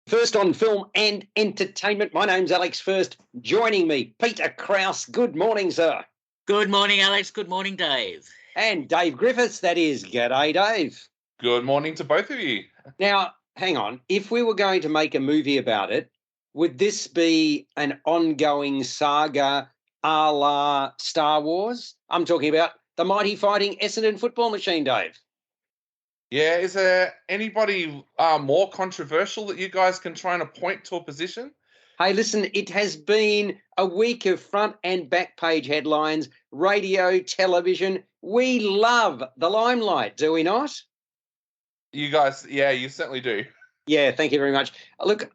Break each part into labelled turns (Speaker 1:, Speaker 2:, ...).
Speaker 1: First on film and entertainment, my name's Alex First. Joining me, Peter Krause. Good morning, sir.
Speaker 2: Good morning, Alex. Good morning, Dave.
Speaker 1: And Dave Griffiths, that is. G'day, Dave.
Speaker 3: Good morning to both of you.
Speaker 1: Now, hang on. If we were going to make a movie about it, would this be an ongoing saga a la Star Wars? I'm talking about the mighty fighting Essendon football machine, Dave.
Speaker 3: Yeah, is there anybody more controversial that you guys can try and point to a position?
Speaker 1: Hey, listen, it has been a week of front and back page headlines, radio, television. We love the limelight, do we not?
Speaker 3: You guys, yeah, you certainly do.
Speaker 1: Yeah, thank you very much. Look,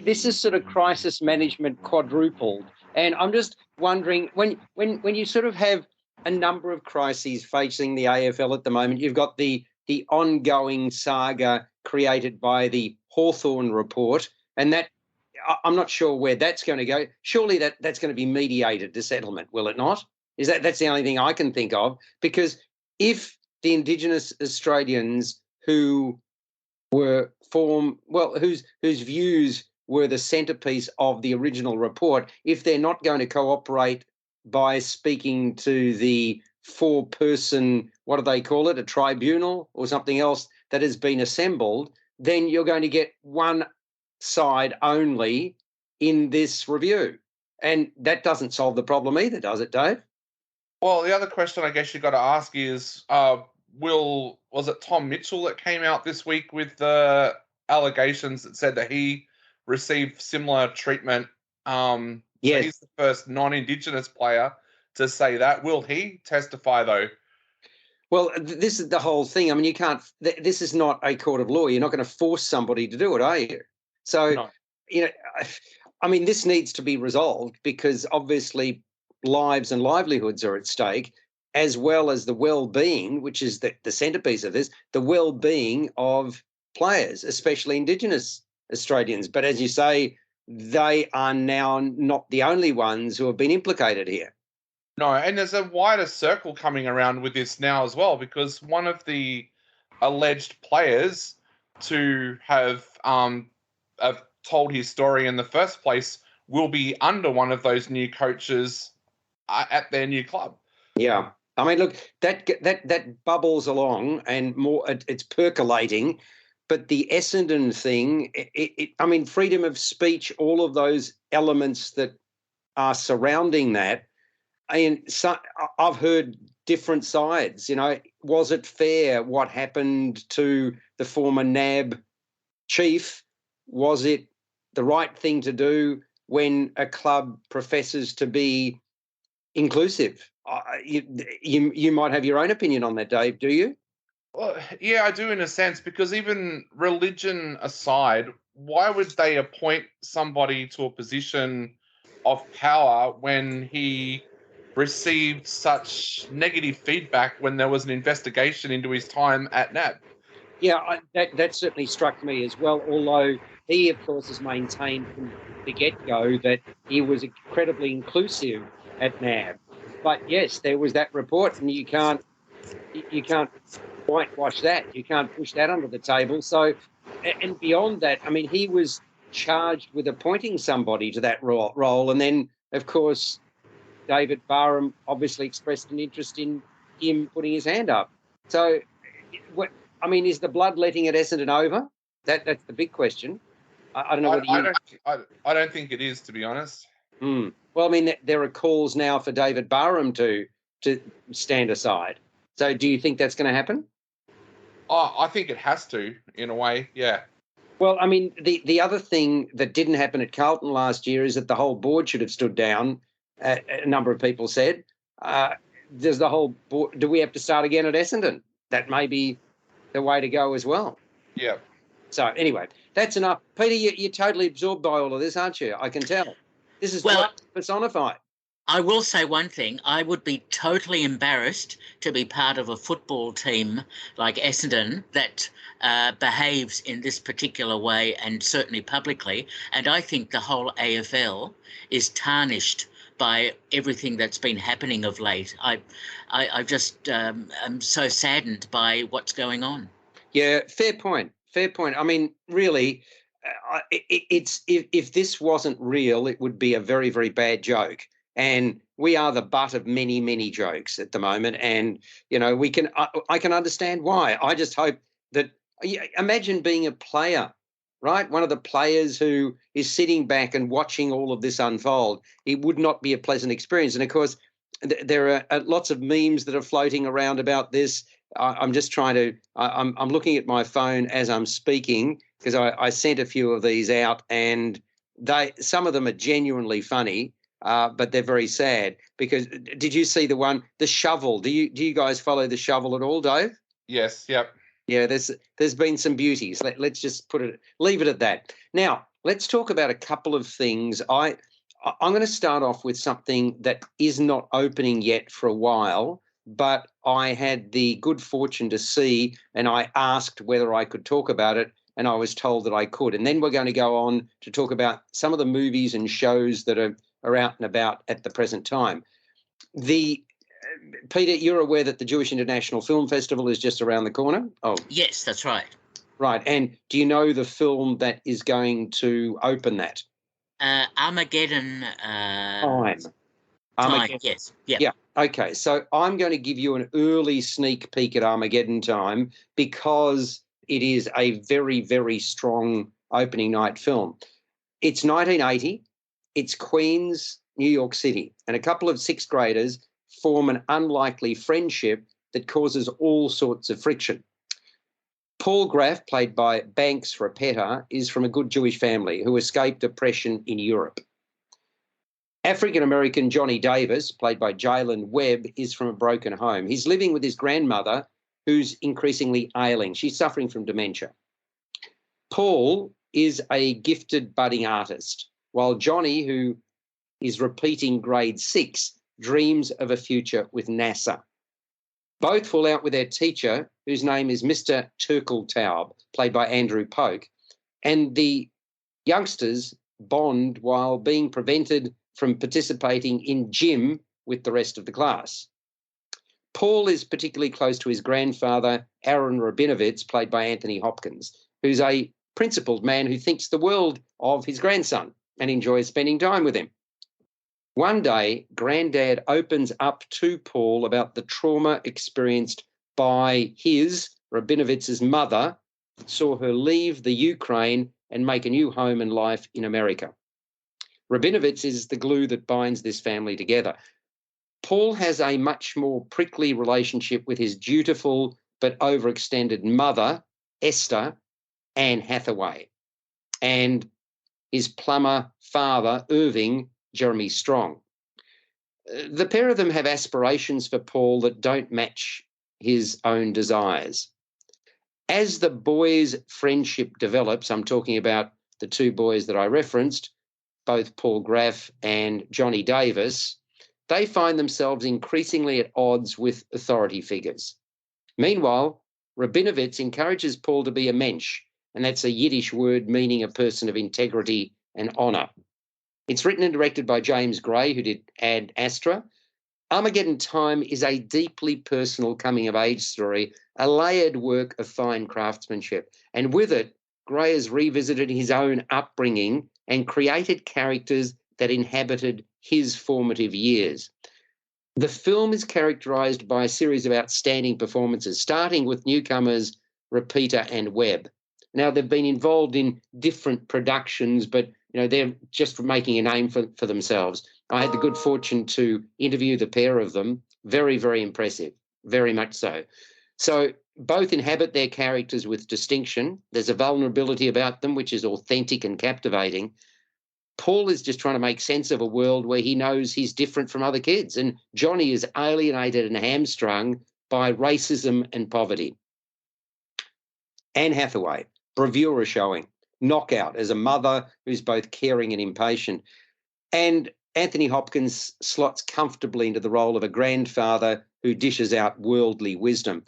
Speaker 1: this is sort of crisis management quadrupled. And I'm just wondering, when you sort of have a number of crises facing the AFL at the moment, you've got the ongoing saga created by the Hawthorne report, and that I'm not sure where that's going to go. Surely that's going to be mediated to settlement, will it not? That's the only thing I can think of, because if the Indigenous Australians who were whose views were the centrepiece of the original report, if they're not going to cooperate by speaking to the four-person, what do they call it, a tribunal or something else that has been assembled, then you're going to get one side only in this review. And that doesn't solve the problem either, does it, Dave?
Speaker 3: Well, the other question I guess you've got to ask is, was it Tom Mitchell that came out this week with the allegations that said that he received similar treatment?
Speaker 1: Yes.
Speaker 3: So he's the first non-Indigenous player to say that. Will he testify, though?
Speaker 1: Well, this is the whole thing. I mean, you can't – this is not a court of law. You're not going to force somebody to do it, are you? So,
Speaker 3: No.
Speaker 1: I mean, this needs to be resolved because obviously lives and livelihoods are at stake, as well as the well-being, which is the centrepiece of this, the well-being of players, especially Indigenous Australians. But as you say, they are now not the only ones who have been implicated here.
Speaker 3: No, and there's a wider circle coming around with this now as well, because one of the alleged players to have told his story in the first place will be under one of those new coaches at their new club.
Speaker 1: Yeah. I mean, look, that bubbles along and more. It's percolating. But the Essendon thing, I mean, freedom of speech, all of those elements that are surrounding that. And I've heard different sides. Was it fair what happened to the former NAB chief? Was it the right thing to do when a club professes to be inclusive? You might have your own opinion on that, Dave. Do you?
Speaker 3: Well, yeah, I do in a sense, because even religion aside, why would they appoint somebody to a position of power when he received such negative feedback when there was an investigation into his time at NAB?
Speaker 1: Yeah, that certainly struck me as well, although he, of course, has maintained from the get-go that he was incredibly inclusive at NAB. But, yes, there was that report, and you can't whitewash that. You can't push that under the table. So, and beyond that, I mean, he was charged with appointing somebody to that role. And then, of course, David Barham obviously expressed an interest in him putting his hand up. So, I mean, is the bloodletting at Essendon over? That's the big question. I don't know whether
Speaker 3: I don't think it is, to be honest.
Speaker 1: Well, I mean, there are calls now for David Barham to stand aside. So do you think that's going to happen?
Speaker 3: Oh, I think it has to, in a way, yeah.
Speaker 1: Well, I mean, the other thing that didn't happen at Carlton last year is that the whole board should have stood down, a number of people said. Does the whole board, do we have to start again at Essendon? That may be the way to go as well.
Speaker 3: Yeah.
Speaker 1: So anyway, that's enough. Peter, you're totally absorbed by all of this, aren't you? I can tell. This is personified.
Speaker 2: I will say one thing. I would be totally embarrassed to be part of a football team like Essendon that behaves in this particular way, and certainly publicly. And I think the whole AFL is tarnished by everything that's been happening of late. I just am so saddened by what's going on.
Speaker 1: Yeah, fair point. Fair point. I mean, really, it's if this wasn't real, it would be a very, very bad joke. And we are the butt of many, many jokes at the moment. And I can understand why. I just hope that imagine being a player, right? One of the players who is sitting back and watching all of this unfold. It would not be a pleasant experience. And of course, there are lots of memes that are floating around about this. I'm just trying to. I'm looking at my phone as I'm speaking because I sent a few of these out, and some of them are genuinely funny, but they're very sad. Because did you see the shovel? Do you guys follow the shovel at all, Dave?
Speaker 3: Yes. Yep.
Speaker 1: Yeah. There's been some beauties. Let's just leave it at that. Now let's talk about a couple of things. I'm going to start off with something that is not opening yet for a while. But I had the good fortune to see, and I asked whether I could talk about it, and I was told that I could. And then we're going to go on to talk about some of the movies and shows that are out and about at the present time. Peter, you're aware that the Jewish International Film Festival is just around the corner? Oh,
Speaker 2: yes, that's right.
Speaker 1: Right. And do you know the film that is going to open that?
Speaker 2: Armageddon
Speaker 1: Time.
Speaker 2: Time, yes.
Speaker 1: Yeah. Okay. So I'm going to give you an early sneak peek at Armageddon Time because it is a very, very strong opening night film. It's 1980. It's Queens, New York City. And a couple of sixth graders form an unlikely friendship that causes all sorts of friction. Paul Graff, played by Banks Rapetta, is from a good Jewish family who escaped oppression in Europe. African-American Johnny Davis, played by Jalen Webb, is from a broken home. He's living with his grandmother, who's increasingly ailing. She's suffering from dementia. Paul is a gifted budding artist, while Johnny, who is repeating grade 6, dreams of a future with NASA. Both fall out with their teacher, whose name is Mr. Turkeltaub, played by Andrew Polk, and the youngsters bond while being prevented from participating in gym with the rest of the class. Paul is particularly close to his grandfather, Aaron Rabinowitz, played by Anthony Hopkins, who's a principled man who thinks the world of his grandson and enjoys spending time with him. One day, Granddad opens up to Paul about the trauma experienced by his, Rabinowitz's mother, saw her leave the Ukraine and make a new home and life in America. Rabinowitz is the glue that binds this family together. Paul has a much more prickly relationship with his dutiful but overextended mother, Esther, Anne Hathaway, and his plumber father, Irving, Jeremy Strong. The pair of them have aspirations for Paul that don't match his own desires. As the boys' friendship develops, I'm talking about the two boys that I referenced, both Paul Graff and Johnny Davis, they find themselves increasingly at odds with authority figures. Meanwhile, Rabinowitz encourages Paul to be a mensch, and that's a Yiddish word meaning a person of integrity and honour. It's written and directed by James Gray, who did Ad Astra. Armageddon Time is a deeply personal coming-of-age story, a layered work of fine craftsmanship. And with it, Gray has revisited his own upbringing and created characters that inhabited his formative years. The film is characterised by a series of outstanding performances, starting with newcomers Rapetta and Webb. Now, they've been involved in different productions, but they're just making a name for themselves. I had the good fortune to interview the pair of them. Very, very impressive, very much so. So both inhabit their characters with distinction. There's a vulnerability about them which is authentic and captivating. Paul is just trying to make sense of a world where he knows he's different from other kids, and Johnny is alienated and hamstrung by racism and poverty. Anne Hathaway, bravura showing, knockout as a mother who's both caring and impatient. And Anthony Hopkins slots comfortably into the role of a grandfather who dishes out worldly wisdom.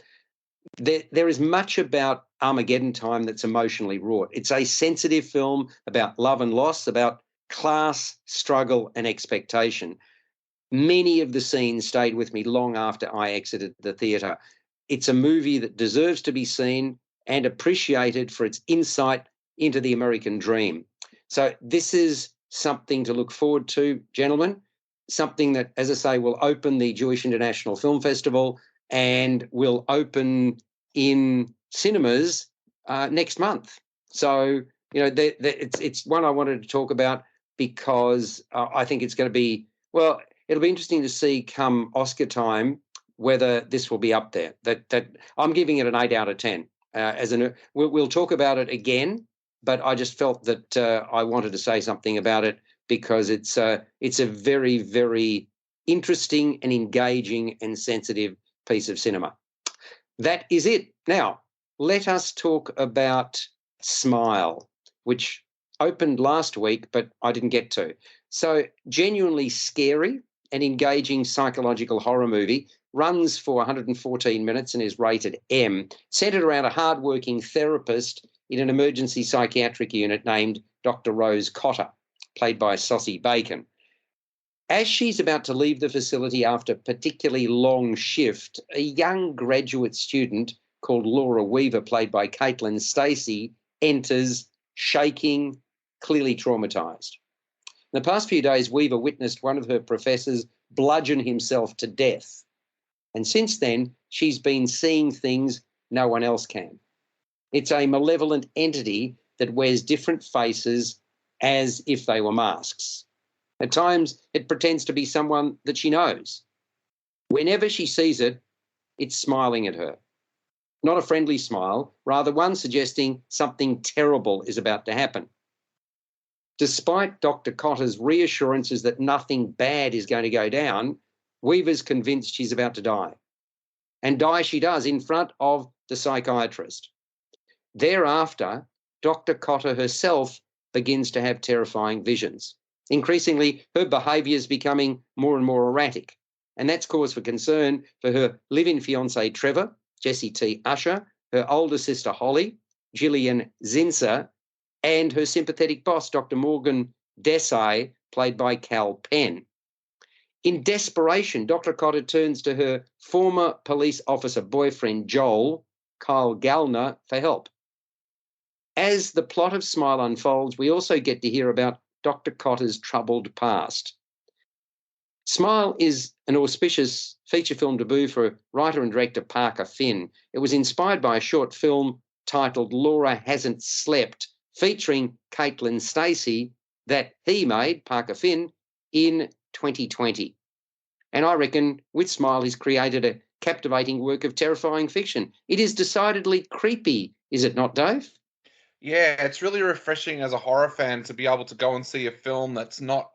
Speaker 1: There is much about Armageddon Time that's emotionally wrought. It's a sensitive film about love and loss, about class, struggle and expectation. Many of the scenes stayed with me long after I exited the theatre. It's a movie that deserves to be seen. and appreciated for its insight into the American dream. So this is something to look forward to, gentlemen, something that, as I say, will open the Jewish International Film Festival and will open in cinemas next month. So, it's one I wanted to talk about because I think it's going to be, well, it'll be interesting to see come Oscar time whether this will be up there. That I'm giving it an 8 out of 10. We'll talk about it again, but I just felt that I wanted to say something about it because it's a very, very interesting and engaging and sensitive piece of cinema. That is it. Now, let us talk about Smile, which opened last week, but I didn't get to. So, genuinely scary and engaging psychological horror movie, runs for 114 minutes and is rated M, centred around a hardworking therapist in an emergency psychiatric unit named Dr. Rose Cotter, played by Saucy Bacon. As she's about to leave the facility after a particularly long shift, a young graduate student called Laura Weaver, played by Caitlin Stacey, enters, shaking, clearly traumatised. In the past few days, Weaver witnessed one of her professors bludgeon himself to death. And since then, she's been seeing things no one else can. It's a malevolent entity that wears different faces as if they were masks. At times, it pretends to be someone that she knows. Whenever she sees it, it's smiling at her. Not a friendly smile, rather one suggesting something terrible is about to happen. Despite Dr. Cotter's reassurances that nothing bad is going to go down, Weaver's convinced she's about to die. And die she does in front of the psychiatrist. Thereafter, Dr. Cotter herself begins to have terrifying visions. Increasingly, her behaviour is becoming more and more erratic. And that's cause for concern for her live-in fiancé Trevor, Jesse T. Usher, her older sister Holly, Gillian Zinser, and her sympathetic boss, Dr. Morgan Desai, played by Cal Penn. In desperation, Dr. Cotter turns to her former police officer boyfriend, Joel, Kyle Gallner, for help. As the plot of Smile unfolds, we also get to hear about Dr. Cotter's troubled past. Smile is an auspicious feature film debut for writer and director Parker Finn. It was inspired by a short film titled Laura Hasn't Slept, featuring Caitlin Stacey, that he made, Parker Finn, in 2020. And I reckon with Smile he's created a captivating work of terrifying fiction. It is decidedly creepy, is it not, Dave?
Speaker 3: Yeah, it's really refreshing as a horror fan to be able to go and see a film that's not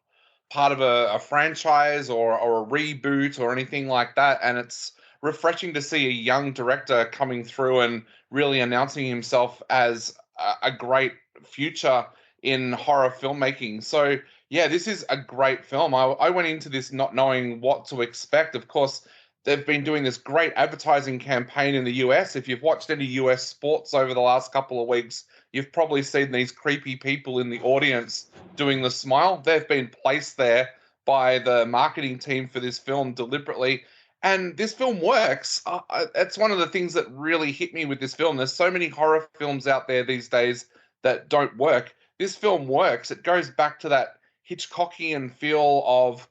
Speaker 3: part of a franchise or a reboot or anything like that. And it's refreshing to see a young director coming through and really announcing himself as a great future in horror filmmaking. So, yeah, this is a great film. I went into this not knowing what to expect. Of course, they've been doing this great advertising campaign in the US. If you've watched any US sports over the last couple of weeks, you've probably seen these creepy people in the audience doing the smile. They've been placed there by the marketing team for this film deliberately. And this film works. It's one of the things that really hit me with this film. There's so many horror films out there these days that don't work. This film works. It goes back to that Hitchcockian feel of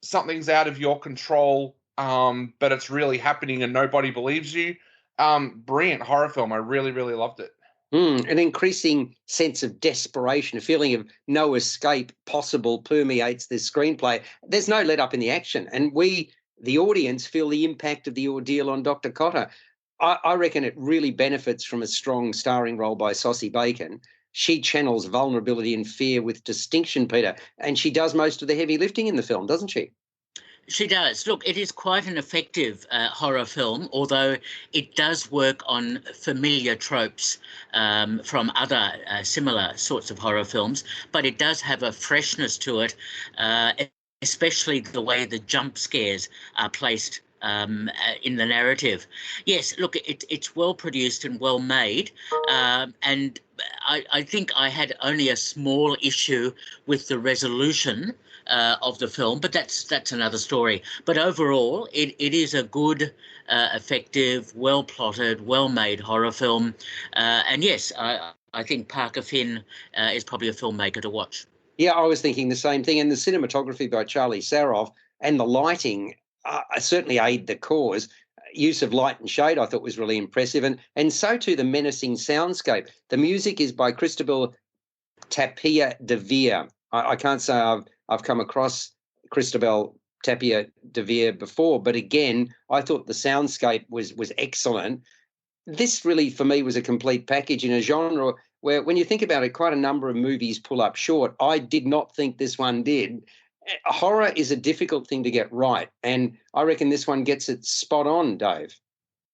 Speaker 3: something's out of your control, but it's really happening and nobody believes you. Brilliant horror film. I really, really loved it.
Speaker 1: An increasing sense of desperation, a feeling of no escape possible permeates this screenplay. There's no let up in the action. And we, the audience, feel the impact of the ordeal on Dr. Cotter. I reckon it really benefits from a strong starring role by Saucy Bacon. She channels vulnerability and fear with distinction, Peter, and she does most of the heavy lifting in the film, doesn't she?
Speaker 2: She does. Look, it is quite an effective horror film, although it does work on familiar tropes from other similar sorts of horror films, but it does have a freshness to it, especially the way the jump scares are placed in the narrative. Yes, look, it's well produced and well made, I think I had only a small issue with the resolution of the film, but that's another story. But overall, it is a good, effective, well-plotted, well-made horror film. And yes, I think Parker Finn is probably a filmmaker to watch.
Speaker 1: Yeah, I was thinking the same thing. And the cinematography by Charlie Saroff and the lighting certainly aid the cause. Use of light and shade I thought was really impressive. And so too the menacing soundscape. The music is by Cristobal Tapia de Vere. I can't say I've come across Cristobal Tapia de Vere before, but again, I thought the soundscape was excellent. This really, for me, was a complete package in a genre where, when you think about it, quite a number of movies pull up short. I did not think this one did. Horror is a difficult thing to get right, and I reckon this one gets it spot on, Dave.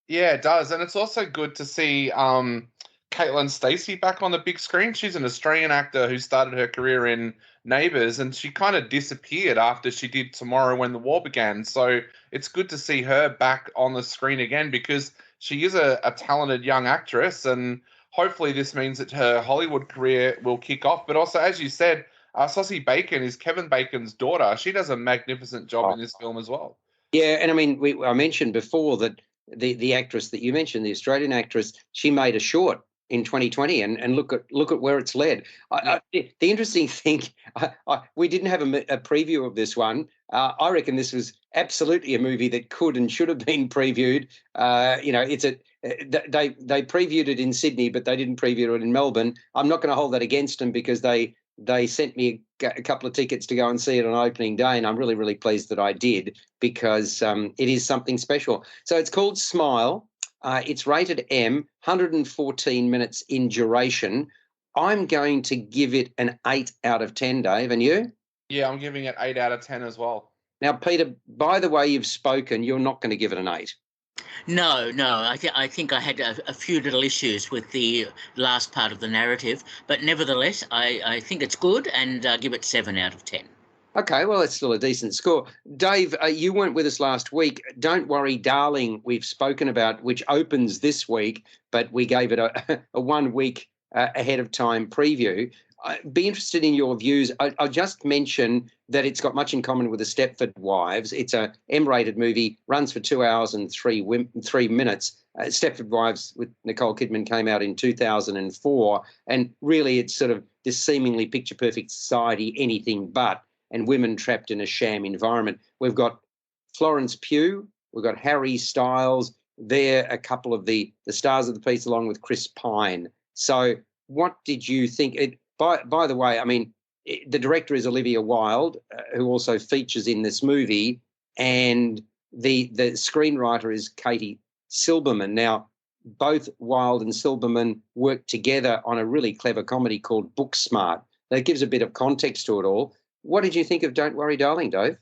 Speaker 3: Yeah, it does. And it's also good to see Caitlin Stacey back on the big screen. She's an Australian actor who started her career in Neighbours, and she kind of disappeared after she did Tomorrow When the War Began. So it's good to see her back on the screen again, because she is a talented young actress, and hopefully this means that her Hollywood career will kick off. But also, as you said, Saucy Bacon is Kevin Bacon's daughter. She does a magnificent job in this film as well.
Speaker 1: Yeah, and I mean, I mentioned before that the actress that you mentioned, the Australian actress, she made a short in 2020, and look at where it's led. The interesting thing, we didn't have a preview of this one. I reckon this was absolutely a movie that could and should have been previewed. They previewed it in Sydney, but they didn't preview it in Melbourne. I'm not going to hold that against them, because they sent me a couple of tickets to go and see it on opening day, and I'm really, really pleased that I did, because it is something special. So it's called Smile. It's rated M, 114 minutes in duration. I'm going to give it an 8 out of 10, Dave. And you?
Speaker 3: Yeah, I'm giving it 8 out of 10 as well.
Speaker 1: Now, Peter, by the way you've spoken, you're not going to give it an 8.
Speaker 2: No. I think I had a few little issues with the last part of the narrative, but nevertheless, I think it's good, and give it 7 out of 10. Okay,
Speaker 1: well, it's still a decent score. Dave, you weren't with us last week. Don't Worry, Darling, we've spoken about, which opens this week, but we gave it a 1 week ahead of time preview. I'd be interested in your views. I'll just mention that it's got much in common with The Stepford Wives. It's a M-rated movie, runs for 2 hours and 3 minutes. Stepford Wives with Nicole Kidman came out in 2004, and really it's sort of this seemingly picture-perfect society, anything but, and women trapped in a sham environment. We've got Florence Pugh, we've got Harry Styles. They're a couple of the stars of the piece, along with Chris Pine. So what did you think? By the way, I mean, the director is Olivia Wilde, who also features in this movie, and the screenwriter is Katie Silberman. Now, both Wilde and Silberman worked together on a really clever comedy called Booksmart. That gives a bit of context to it all. What did you think of Don't Worry, Darling, Dave?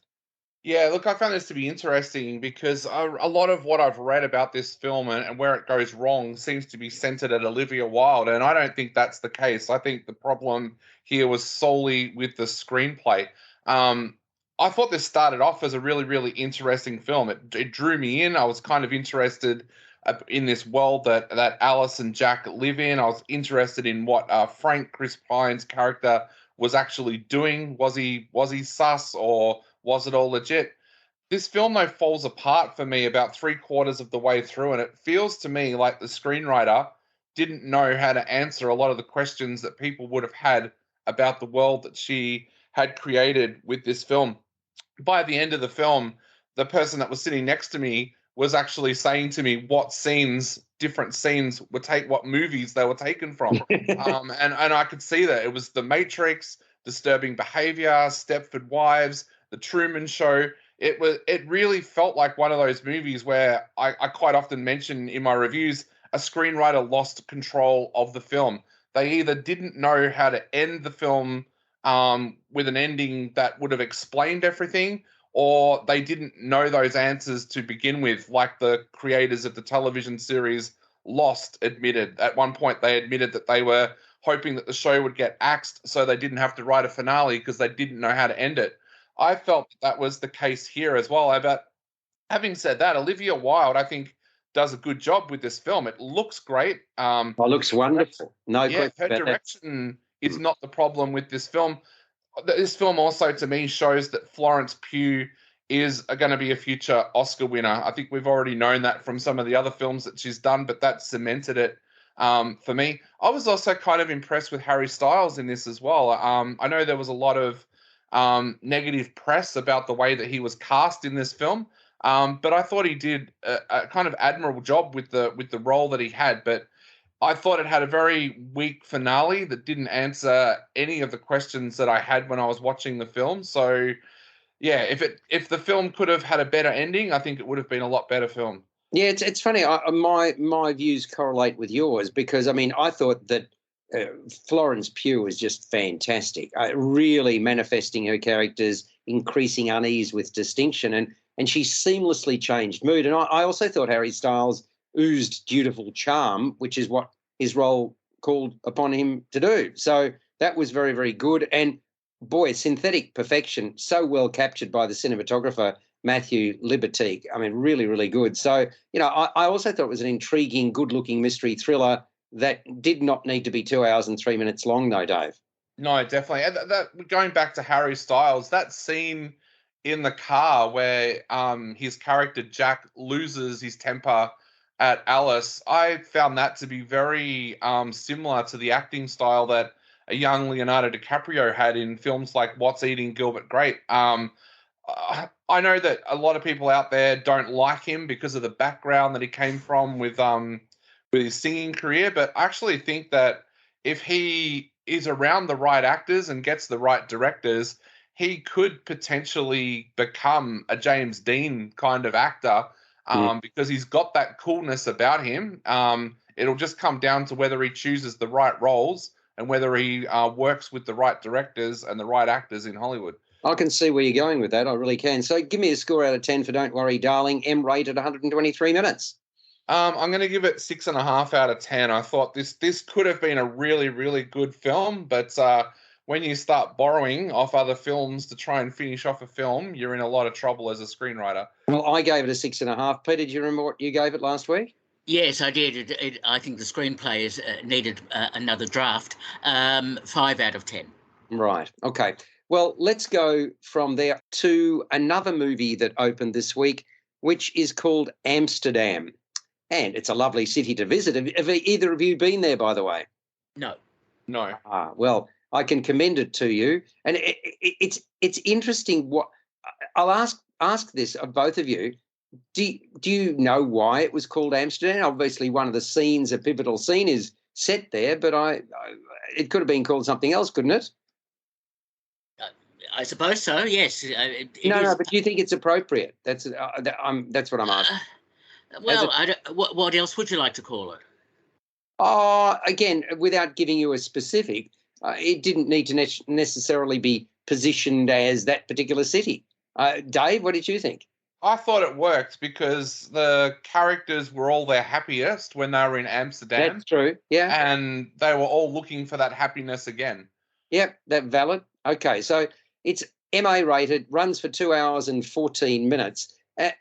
Speaker 3: Yeah, look, I found this to be interesting, because a lot of what I've read about this film and where it goes wrong seems to be centered at Olivia Wilde, and I don't think that's the case. I think the problem here was solely with the screenplay. I thought this started off as a really, really interesting film. It drew me in. I was kind of interested in this world that Alice and Jack live in. I was interested in what Frank, Chris Pine's character, was actually doing. Was he sus, or was it all legit? This film, though, falls apart for me about 3/4 of the way through, and it feels to me like the screenwriter didn't know how to answer a lot of the questions that people would have had about the world that she had created with this film. By the end of the film, the person that was sitting next to me was actually saying to me what different scenes what movies they were taken from. And I could see that it was The Matrix, Disturbing Behavior, Stepford Wives, The Truman Show. It really felt like one of those movies where I quite often mention in my reviews, a screenwriter lost control of the film. They either didn't know how to end the film with an ending that would have explained everything, or they didn't know those answers to begin with, like the creators of the television series Lost admitted. At one point, they admitted that they were hoping that the show would get axed so they didn't have to write a finale because they didn't know how to end it. I felt that was the case here as well. But having said that, Olivia Wilde, I think does a good job with this film. It looks great.
Speaker 1: Oh, looks wonderful. No
Speaker 3: Yeah,
Speaker 1: question
Speaker 3: her
Speaker 1: about that.
Speaker 3: direction is not the problem with this film. This film also, to me, shows that Florence Pugh is going to be a future Oscar winner. I think we've already known that from some of the other films that she's done, but that cemented it for me. I was also kind of impressed with Harry Styles in this as well. I know there was a lot of negative press about the way that he was cast in this film, but I thought he did a kind of admirable job with the role that he had. But I thought it had a very weak finale that didn't answer any of the questions that I had when I was watching the film. So, yeah, if the film could have had a better ending, I think it would have been a lot better film.
Speaker 1: Yeah, it's funny. My views correlate with yours because, I mean, I thought that Florence Pugh was just fantastic, really manifesting her character's increasing unease with distinction, and she seamlessly changed mood. And I also thought Harry Styles oozed dutiful charm, which is what his role called upon him to do. So that was very, very good. And boy, synthetic perfection, so well captured by the cinematographer, Matthew Libatique. I mean, really, really good. So, I also thought it was an intriguing, good-looking mystery thriller that did not need to be 2 hours and 3 minutes long, though, Dave.
Speaker 3: No, definitely. And that going back to Harry Styles, that scene in the car where his character Jack loses his temper at Alice, I found that to be very similar to the acting style that a young Leonardo DiCaprio had in films like What's Eating Gilbert Grape. I know that a lot of people out there don't like him because of the background that he came from with his singing career, but I actually think that if he is around the right actors and gets the right directors, he could potentially become a James Dean kind of actor. Because he's got that coolness about him. It'll just come down to whether he chooses the right roles and whether he works with the right directors and the right actors in Hollywood.
Speaker 1: I can see where you're going with that. I really can. So give me a score out of 10 for Don't Worry, Darling, M-rated 123 minutes.
Speaker 3: I'm going to give it 6.5 out of 10. I thought this could have been a really, really good film, but when you start borrowing off other films to try and finish off a film, you're in a lot of trouble as a screenwriter.
Speaker 1: Well, I gave it a 6.5. Peter, do you remember what you gave it last week?
Speaker 2: Yes, I did. I think the screenplay needed another draft. 5 out of 10.
Speaker 1: Right. Okay. Well, let's go from there to another movie that opened this week, which is called Amsterdam. And it's a lovely city to visit. Have either of you been there, by the way?
Speaker 2: No.
Speaker 1: Well, I can commend it to you. And it's interesting. What I'll ask this of both of you. Do you know why it was called Amsterdam? Obviously, one of the scenes, a pivotal scene, is set there, but it could have been called something else, couldn't it?
Speaker 2: I suppose so. Yes.
Speaker 1: No, but do you think it's appropriate? That's what I'm asking.
Speaker 2: Well, what else would you like to call it?
Speaker 1: Again, without giving you a specific, it didn't need to necessarily be positioned as that particular city. Dave, what did you think?
Speaker 3: I thought it worked because the characters were all their happiest when they were in Amsterdam.
Speaker 1: That's true, yeah.
Speaker 3: And they were all looking for that happiness again.
Speaker 1: Yep, that's valid. Okay, so it's MA rated, runs for 2 hours and 14 minutes.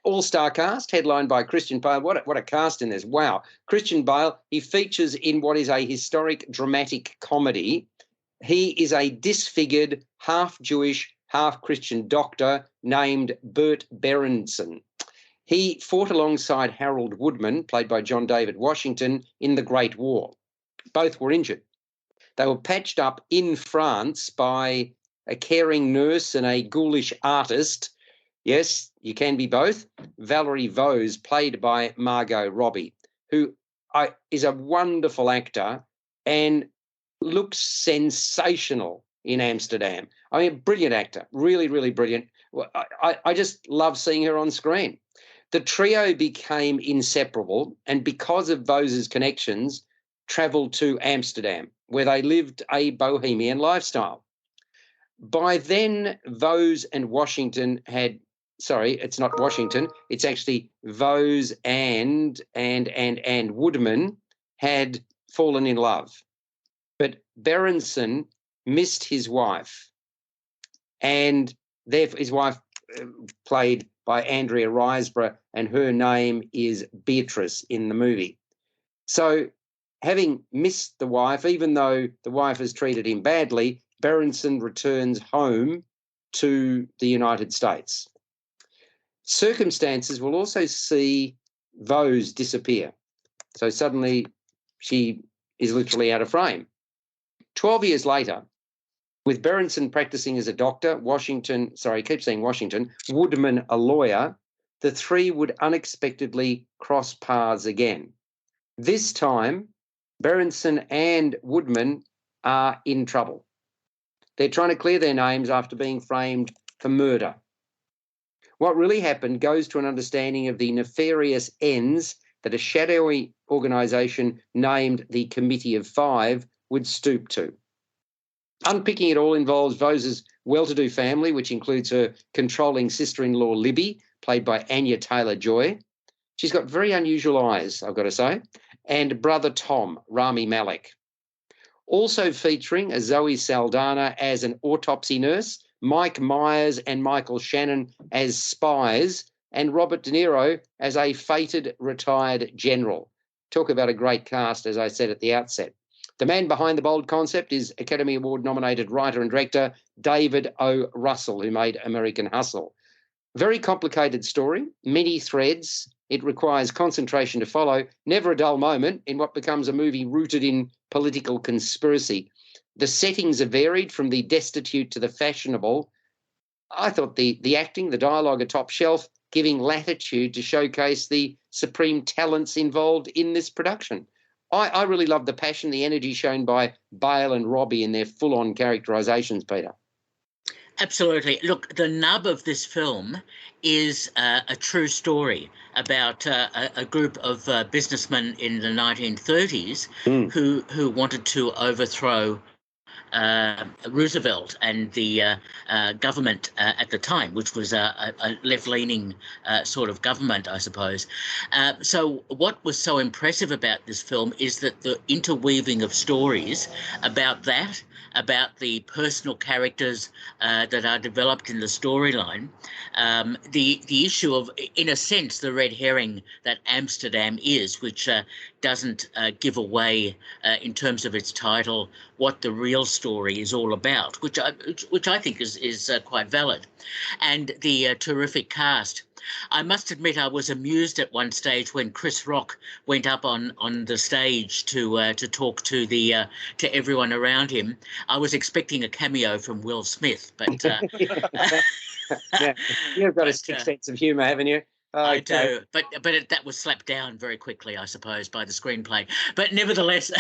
Speaker 1: All-star cast, headlined by Christian Bale. What a cast in this. Wow. Christian Bale, he features in what is a historic dramatic comedy. He is a disfigured, half-Jewish, half-Christian doctor named Bert Berenson. He fought alongside Harold Woodman, played by John David Washington, in the Great War. Both were injured. They were patched up in France by a caring nurse and a ghoulish artist. Yes, you can be both. Valerie Vose, played by Margot Robbie, who is a wonderful actor and looks sensational in Amsterdam. I mean, brilliant actor, really, really brilliant. I just love seeing her on screen. The trio became inseparable, and because of Vose's connections, travelled to Amsterdam, where they lived a bohemian lifestyle. By then, Vose and Washington had, sorry, it's not Washington, it's actually Vose and Woodman had fallen in love. But Berenson missed his wife, and therefore his wife played by Andrea Riseborough, and her name is Beatrice in the movie. So, having missed the wife, even though the wife has treated him badly, Berenson returns home to the United States. Circumstances will also see Vose disappear. So suddenly she is literally out of frame. 12 years later, with Berenson practicing as a doctor, Woodman a lawyer, the three would unexpectedly cross paths again. This time, Berenson and Woodman are in trouble. They're trying to clear their names after being framed for murder. What really happened goes to an understanding of the nefarious ends that a shadowy organisation named the Committee of Five would stoop to. Unpicking it all involves Vose's well-to-do family, which includes her controlling sister-in-law Libby, played by Anya Taylor-Joy. She's got very unusual eyes, I've got to say, and brother Tom, Rami Malek. Also featuring a Zoe Saldana as an autopsy nurse, Mike Myers and Michael Shannon as spies, and Robert De Niro as a fated retired general. Talk about a great cast, as I said at the outset. The man behind the bold concept is Academy Award-nominated writer and director David O. Russell, who made American Hustle. Very complicated story, many threads. It requires concentration to follow, never a dull moment in what becomes a movie rooted in political conspiracy. The settings are varied from the destitute to the fashionable. I thought the acting, the dialogue are top shelf, giving latitude to showcase the supreme talents involved in this production. I really love the passion, the energy shown by Bale and Robbie in their full-on characterizations, Peter.
Speaker 2: Absolutely. Look, the nub of this film is a true story about a group of businessmen in the 1930s who wanted to overthrow Roosevelt and the government at the time, which was a left-leaning sort of government, I suppose. So what was so impressive about this film is that the interweaving of stories about that, about the personal characters that are developed in the storyline, the issue of, in a sense, the red herring that Amsterdam is, which doesn't give away, in terms of its title, what the real story is all about, which I think is quite valid, and the terrific cast. I must admit, I was amused at one stage when Chris Rock went up on the stage to talk to to everyone around him. I was expecting a cameo from Will Smith, but
Speaker 1: yeah, you've got a sick sense of humour, haven't you?
Speaker 2: I do, but that was slapped down very quickly, I suppose, by the screenplay. But nevertheless,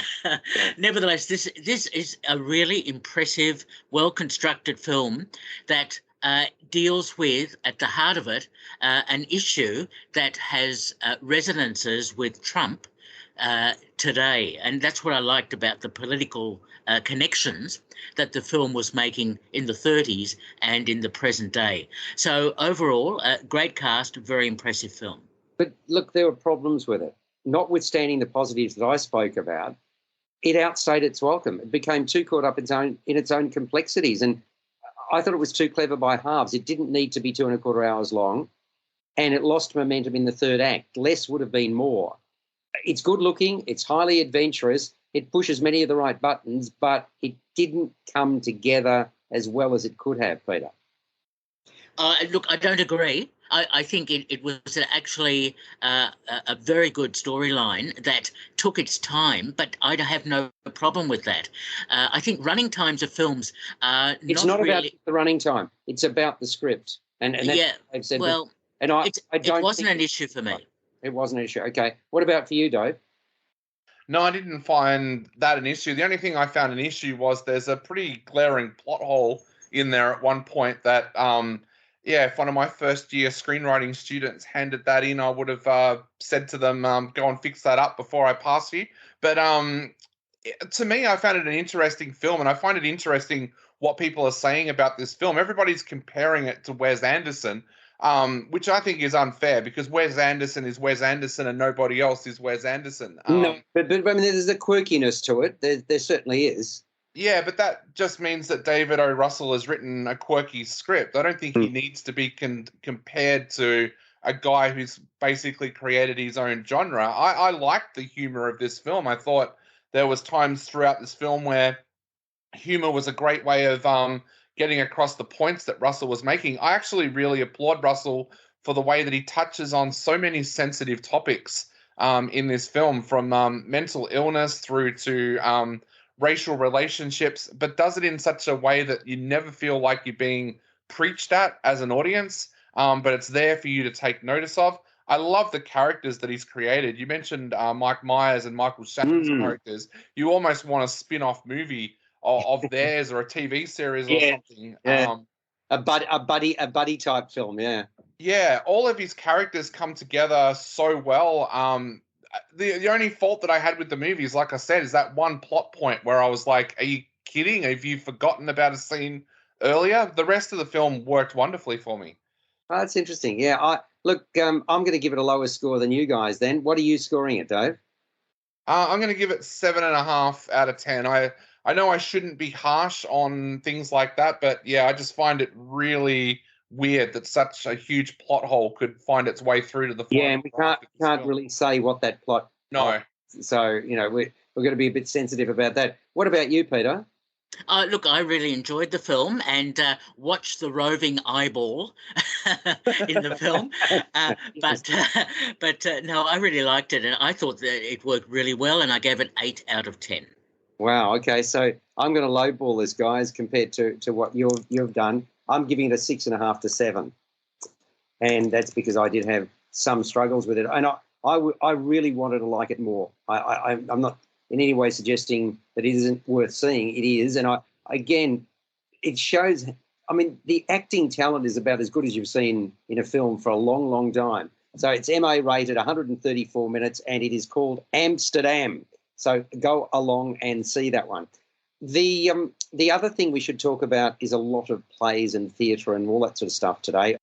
Speaker 2: this is a really impressive, well-constructed film that deals with, at the heart of it, an issue that has resonances with Trump today. And that's what I liked about the political connections that the film was making in the 30s and in the present day. So overall, great cast, very impressive film.
Speaker 1: But look, there were problems with it. Notwithstanding the positives that I spoke about, it outstayed its welcome. It became too caught up in its own complexities. And I thought it was too clever by halves. It didn't need to be 2.25 hours long, and it lost momentum in the third act. Less would have been more. It's good looking. It's highly adventurous. It pushes many of the right buttons, but it didn't come together as well as it could have, Peter.
Speaker 2: Look, I don't agree. I think it was actually a very good storyline that took its time, but I have no problem with that. I think running times of films are
Speaker 1: it's not really about the running time. It's about the script. And that's
Speaker 2: yeah,
Speaker 1: what I've said.
Speaker 2: Well,
Speaker 1: and I don't
Speaker 2: it wasn't an issue for me.
Speaker 1: It wasn't an issue. Okay. What about for you, Dave?
Speaker 3: No, I didn't find that an issue. The only thing I found an issue was there's a pretty glaring plot hole in there at one point that, if one of my first year screenwriting students handed that in, I would have said to them, go and fix that up before I pass you. But to me, I found it an interesting film, and I find it interesting what people are saying about this film. Everybody's comparing it to Wes Anderson, which I think is unfair because Wes Anderson is Wes Anderson and nobody else is Wes Anderson.
Speaker 1: No, but I mean, there's a quirkiness to it. There certainly is.
Speaker 3: Yeah, but that just means that David O. Russell has written a quirky script. I don't think he needs to be compared to a guy who's basically created his own genre. I liked the humor of this film. I thought there was times throughout this film where humor was a great way of getting across the points that Russell was making. I actually really applaud Russell for the way that he touches on so many sensitive topics in this film, from mental illness through to racial relationships, but does it in such a way that you never feel like you're being preached at as an audience, but it's there for you to take notice of. I love the characters that he's created. You mentioned Mike Myers and Michael Shannon's characters. You almost want a spin-off movie of theirs or a TV series or something.
Speaker 1: Yeah. A buddy type film, yeah.
Speaker 3: Yeah, all of his characters come together so well. The only fault that I had with the movie is, like I said, is that one plot point where I was like, are you kidding? Have you forgotten about a scene earlier? The rest of the film worked wonderfully for me.
Speaker 1: Oh, that's interesting. Yeah, I'm going to give it a lower score than you guys then. What are you scoring it, Dave?
Speaker 3: I'm going to give it 7.5 out of 10. I know I shouldn't be harsh on things like that, but yeah, I just find it really weird that such a huge plot hole could find its way through to the final.
Speaker 1: Yeah, and we can't really say what that plot.
Speaker 3: No.
Speaker 1: So we're going to be a bit sensitive about that. What about you, Peter?
Speaker 2: Look, I really enjoyed the film and watched the roving eyeball in the film, but no, I really liked it, and I thought that it worked really well, and I gave it 8 out of 10.
Speaker 1: Wow. Okay, so I'm going to lowball this, guys, compared to what you've done. I'm giving it a 6.5 to 7, and that's because I did have some struggles with it, and I really wanted to like it more. I'm not in any way suggesting that it isn't worth seeing. It is, and again, it shows. I mean, the acting talent is about as good as you've seen in a film for a long, long time. So it's MA rated, 134 minutes, and it is called Amsterdam. So go along and see that one. The other thing we should talk about is a lot of plays and theatre and all that sort of stuff today.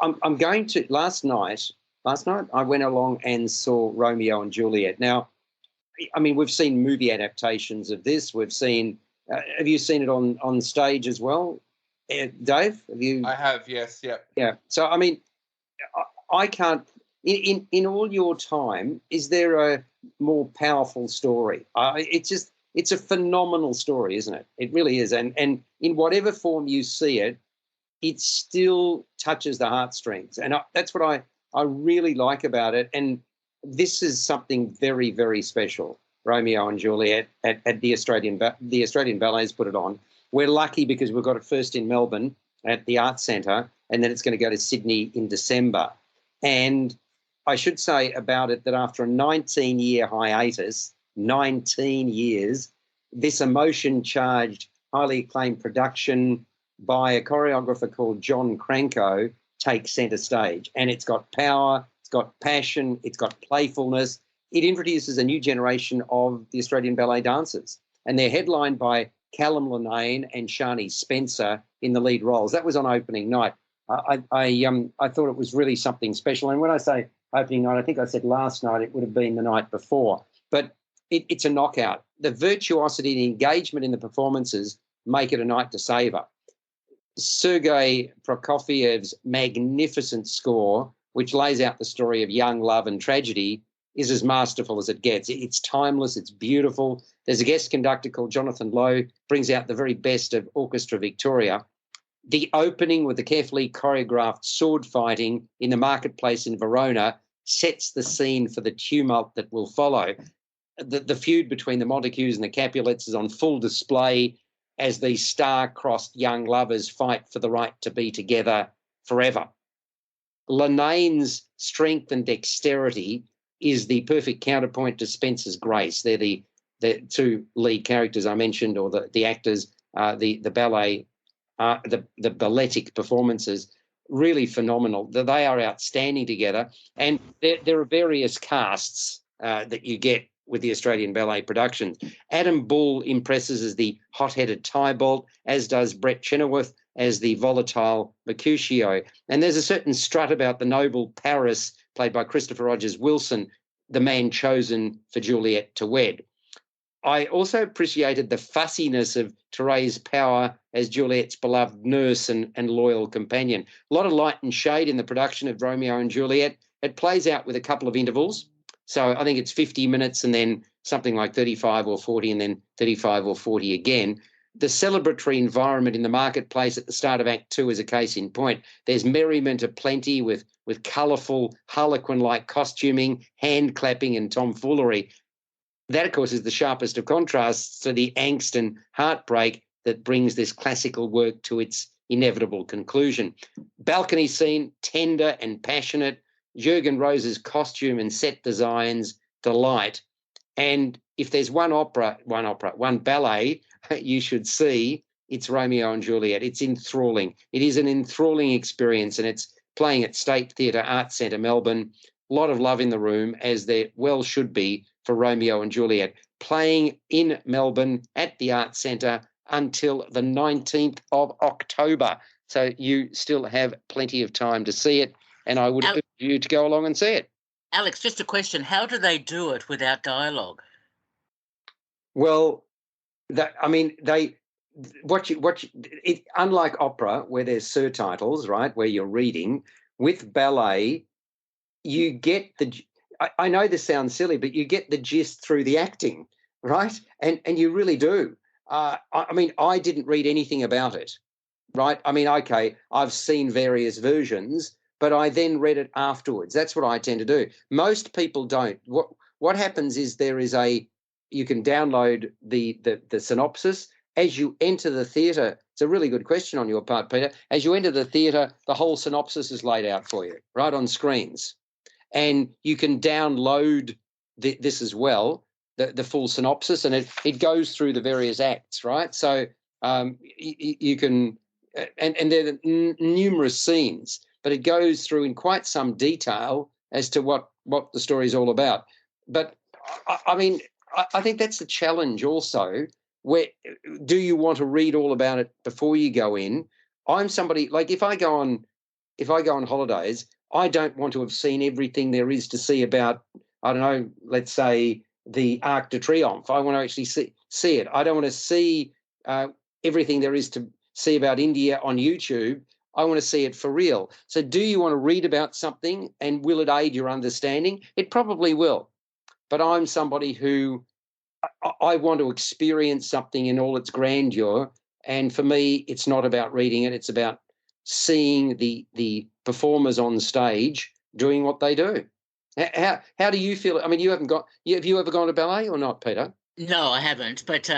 Speaker 1: I'm going to last night I went along and saw Romeo and Juliet. Now, I mean, we've seen movie adaptations of this. We've seen. Have you seen it on stage as well, Dave? Have you?
Speaker 3: I have. Yes. Yep.
Speaker 1: Yeah. So I mean, I can't. In all your time, is there a more powerful story? It's a phenomenal story, isn't it? It really is. And in whatever form you see it, it still touches the heartstrings. And that's what I really like about it. And this is something very, very special. Romeo and Juliet at the Australian Ballet's put it on. We're lucky because we've got it first in Melbourne at the Arts Centre, and then it's going to go to Sydney in December. And I should say about it that after a 19-year hiatus, 19 years, this emotion-charged, highly acclaimed production by a choreographer called John Cranko takes centre stage. And it's got power, it's got passion, it's got playfulness. It introduces a new generation of the Australian ballet dancers. And they're headlined by Callum Linnane and Shani Spencer in the lead roles. That was on opening night. I thought it was really something special. And when I say opening night, I think I said last night, it would have been the night before. But it's a knockout. The virtuosity, the engagement in the performances make it a night to savour. Sergei Prokofiev's magnificent score, which lays out the story of young love and tragedy, is as masterful as it gets. It's timeless. It's beautiful. There's a guest conductor called Jonathan Lowe, brings out the very best of Orchestra Victoria. The opening with the carefully choreographed sword fighting in the marketplace in Verona sets the scene for the tumult that will follow. The feud between the Montagues and the Capulets is on full display as these star-crossed young lovers fight for the right to be together forever. Linnane's strength and dexterity is the perfect counterpoint to Spencer's grace. They're the two lead characters I mentioned, or the actors, the ballet, the balletic performances, really phenomenal. They are outstanding together. And there are various casts that you get with the Australian ballet productions. Adam Bull impresses as the hot-headed Tybalt, as does Brett Chenoweth as the volatile Mercutio. And there's a certain strut about the noble Paris, played by Christopher Rogers Wilson, the man chosen for Juliet to wed. I also appreciated the fussiness of Thérèse Power as Juliet's beloved nurse and loyal companion. A lot of light and shade in the production of Romeo and Juliet. It plays out with a couple of intervals. So I think it's 50 minutes and then something like 35 or 40 and then 35 or 40 again. The celebratory environment in the marketplace at the start of Act 2 is a case in point. There's merriment aplenty with colourful, harlequin-like costuming, hand clapping and tomfoolery. That, of course, is the sharpest of contrasts to the angst and heartbreak that brings this classical work to its inevitable conclusion. Balcony scene, tender and passionate. Jürgen Rose's costume and set designs, delight. And if there's one ballet you should see, it's Romeo and Juliet. It's enthralling. It is an enthralling experience, and it's playing at State Theatre Arts Centre, Melbourne. A lot of love in the room, as there well should be for Romeo and Juliet. Playing in Melbourne at the Arts Centre until the 19th of October. So you still have plenty of time to see it, and I would urge you to go along and see it.
Speaker 2: Alex, just a question. How do they do it without dialogue?
Speaker 1: Well, unlike opera where there's surtitles, right, where you're reading, with ballet, you get I know this sounds silly, but you get the gist through the acting, right? And you really do. I didn't read anything about it, right? Okay, I've seen various versions, but I then read it afterwards. That's what I tend to do. Most people don't. What happens is you can download the synopsis. As you enter the theatre, it's a really good question on your part, Peter. As you enter the theatre, the whole synopsis is laid out for you, right, on screens. And you can download this as well, the full synopsis, and it goes through the various acts, right? So you can, and there are numerous scenes, but it goes through in quite some detail as to what the story is all about. But I think that's the challenge also. Where do you want to read all about it before you go in? I'm somebody, like, if I go on holidays, I don't want to have seen everything there is to see about, I don't know, let's say the Arc de Triomphe. I want to actually see it. I don't want to see everything there is to see about India on YouTube. I want to see it for real. So do you want to read about something, and will it aid your understanding? It probably will. But I'm somebody who I want to experience something in all its grandeur. And for me, it's not about reading it. It's about seeing the performers on stage doing what they do. How do you feel? Have you ever gone to ballet or not, Peter?
Speaker 2: No, I haven't, but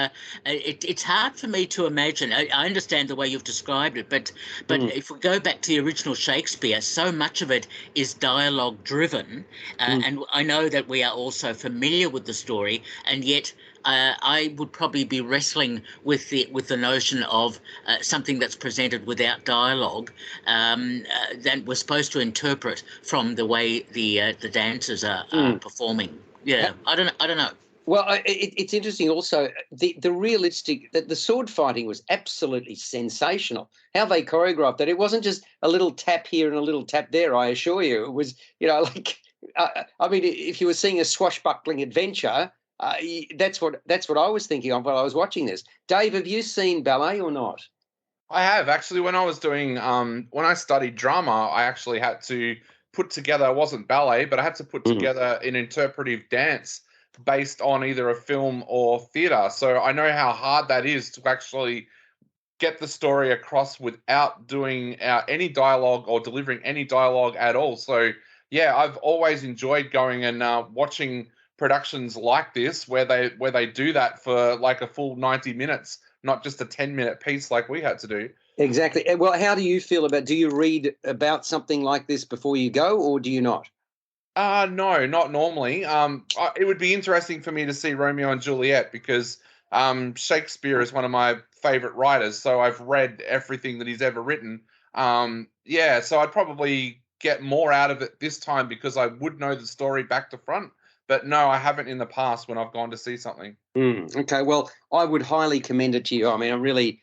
Speaker 2: it's hard for me to imagine. I understand the way you've described it, but if we go back to the original Shakespeare, so much of it is dialogue driven, and I know that we are also familiar with the story, and yet I would probably be wrestling with the notion of something that's presented without dialogue that we're supposed to interpret from the way the dancers are performing. Yeah, I don't know.
Speaker 1: Well, it's interesting also, the realistic, that the sword fighting was absolutely sensational. How they choreographed that. It wasn't just a little tap here and a little tap there, I assure you. It was, if you were seeing a swashbuckling adventure, that's what I was thinking of while I was watching this. Dave, have you seen ballet or not?
Speaker 3: I have. Actually, when I was doing, when I studied drama, I actually had to put together, it wasn't ballet, but I had to put together an interpretive dance based on either a film or theatre. So I know how hard that is to actually get the story across without doing any dialogue or delivering any dialogue at all. So, yeah, I've always enjoyed going and watching productions like this where they do that for like a full 90 minutes, not just a 10-minute piece like we had to do.
Speaker 1: Exactly. Well, how do you feel do you read about something like this before you go, or do you not?
Speaker 3: No, not normally. It would be interesting for me to see Romeo and Juliet because Shakespeare is one of my favorite writers, so I've read everything that he's ever written. So I'd probably get more out of it this time because I would know the story back to front. But no, I haven't in the past when I've gone to see something.
Speaker 1: Okay, well, I would highly commend it to you. I mean,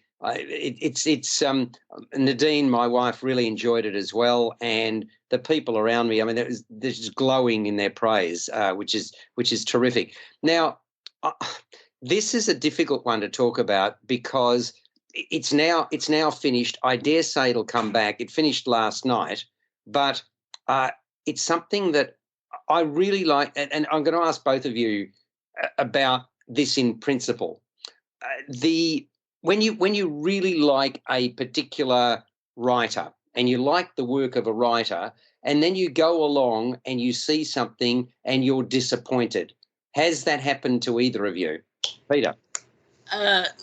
Speaker 1: Nadine, my wife, really enjoyed it as well, and the people around me, I mean, they're just glowing in their praise, which is terrific. Now, this is a difficult one to talk about because it's now finished. I dare say it'll come back. It finished last night, but it's something that I really like, and I'm going to ask both of you about this in principle. When you really like a particular writer and you like the work of a writer, and then you go along and you see something and you're disappointed. Has that happened to either of you? Peter?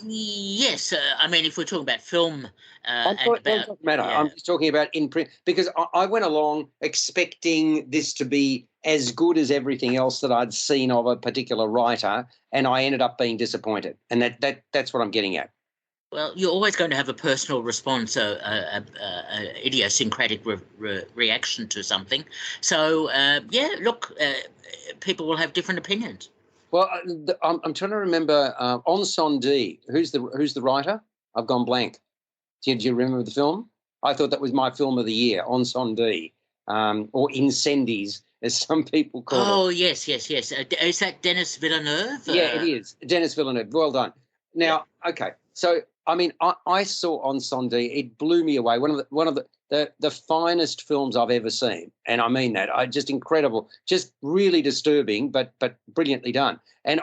Speaker 2: Yes. I mean, if we're talking about film,
Speaker 1: It doesn't matter.
Speaker 2: Yeah.
Speaker 1: I'm just talking about in print because I went along expecting this to be as good as everything else that I'd seen of a particular writer, and I ended up being disappointed. And that's what I'm getting at.
Speaker 2: Well, you're always going to have a personal response, idiosyncratic reaction to something. So, look, people will have different opinions.
Speaker 1: Well, I'm trying to remember Ensondé. Who's the writer? I've gone blank. Do you remember the film? I thought that was my film of the year, Ensondé, or Incendies, as some people call it.
Speaker 2: Oh, yes. Is that Denis Villeneuve?
Speaker 1: Yeah, it is. Denis Villeneuve. Well done. Now, okay. So, I mean, I saw Ensondé. It blew me away. One of the finest films I've ever seen, and I mean that. Just incredible, just really disturbing, but brilliantly done. And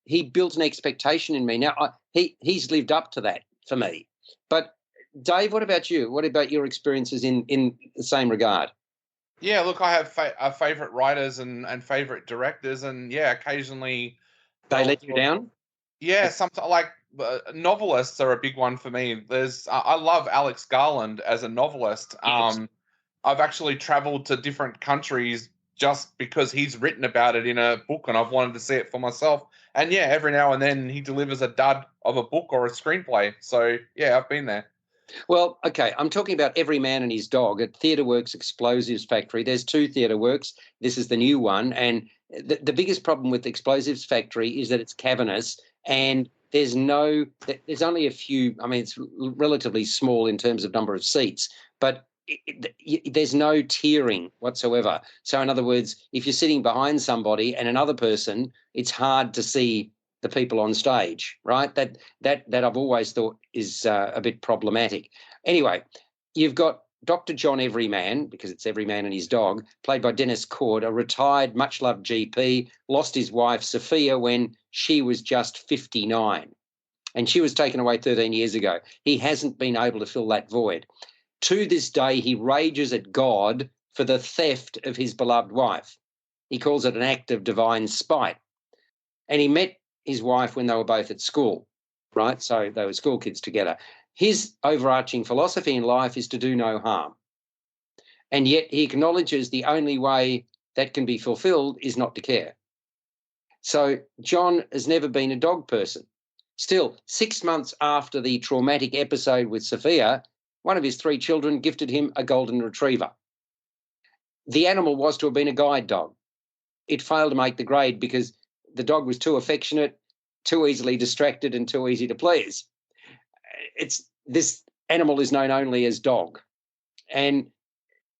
Speaker 1: he built an expectation in me. Now he's lived up to that for me. But Dave, what about you? What about your experiences in the same regard?
Speaker 3: Yeah, look, I have favourite writers and favourite directors, and occasionally
Speaker 1: they let you down.
Speaker 3: Yeah, sometimes like novelists are a big one for me. I love Alex Garland as a novelist.
Speaker 1: Yes.
Speaker 3: I've actually travelled to different countries just because he's written about it in a book, and I've wanted to see it for myself. And every now and then he delivers a dud of a book or a screenplay. So I've been there.
Speaker 1: Well, okay, I'm talking about Every Man and His Dog at Theatre Works Explosives Factory. There's 2 Theatre Works. This is the new one. And the biggest problem with Explosives Factory is that it's cavernous and there's only a few. I mean, it's relatively small in terms of number of seats, but there's no tiering whatsoever. So in other words, if you're sitting behind somebody and another person, it's hard to see the people on stage, right? That I've always thought is a bit problematic. Anyway, you've got Dr. John Everyman, because it's Every Man and His Dog, played by Dennis Cord, a retired, much-loved GP, lost his wife, Sophia, when she was just 59. And she was taken away 13 years ago. He hasn't been able to fill that void. To this day, he rages at God for the theft of his beloved wife. He calls it an act of divine spite. And he met his wife when they were both at school, right? So they were school kids together. His overarching philosophy in life is to do no harm. And yet he acknowledges the only way that can be fulfilled is not to care. So John has never been a dog person. Still, 6 months after the traumatic episode with Sophia, one of his 3 children gifted him a golden retriever. The animal was to have been a guide dog. It failed to make the grade because the dog was too affectionate, too easily distracted, and too easy to please. This animal is known only as Dog. And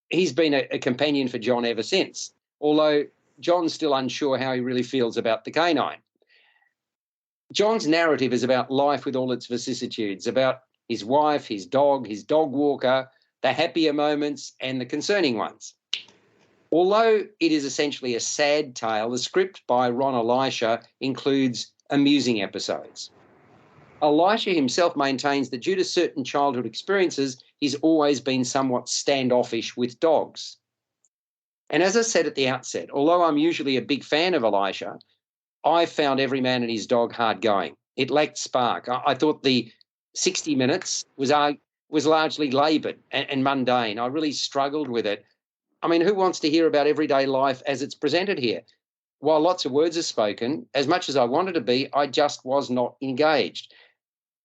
Speaker 1: he's been a companion for John ever since, although John's still unsure how he really feels about the canine. John's narrative is about life with all its vicissitudes, about his wife, his dog walker, the happier moments and the concerning ones. Although it is essentially a sad tale, the script by Ron Elisha includes amusing episodes. Elisha himself maintains that due to certain childhood experiences, he's always been somewhat standoffish with dogs. And as I said at the outset, although I'm usually a big fan of Elisha, I found Every Man and His Dog hard going. It lacked spark. I thought the 60 minutes was largely laboured and mundane. I really struggled with it. I mean, who wants to hear about everyday life as it's presented here? While lots of words are spoken, as much as I wanted to be, I just was not engaged.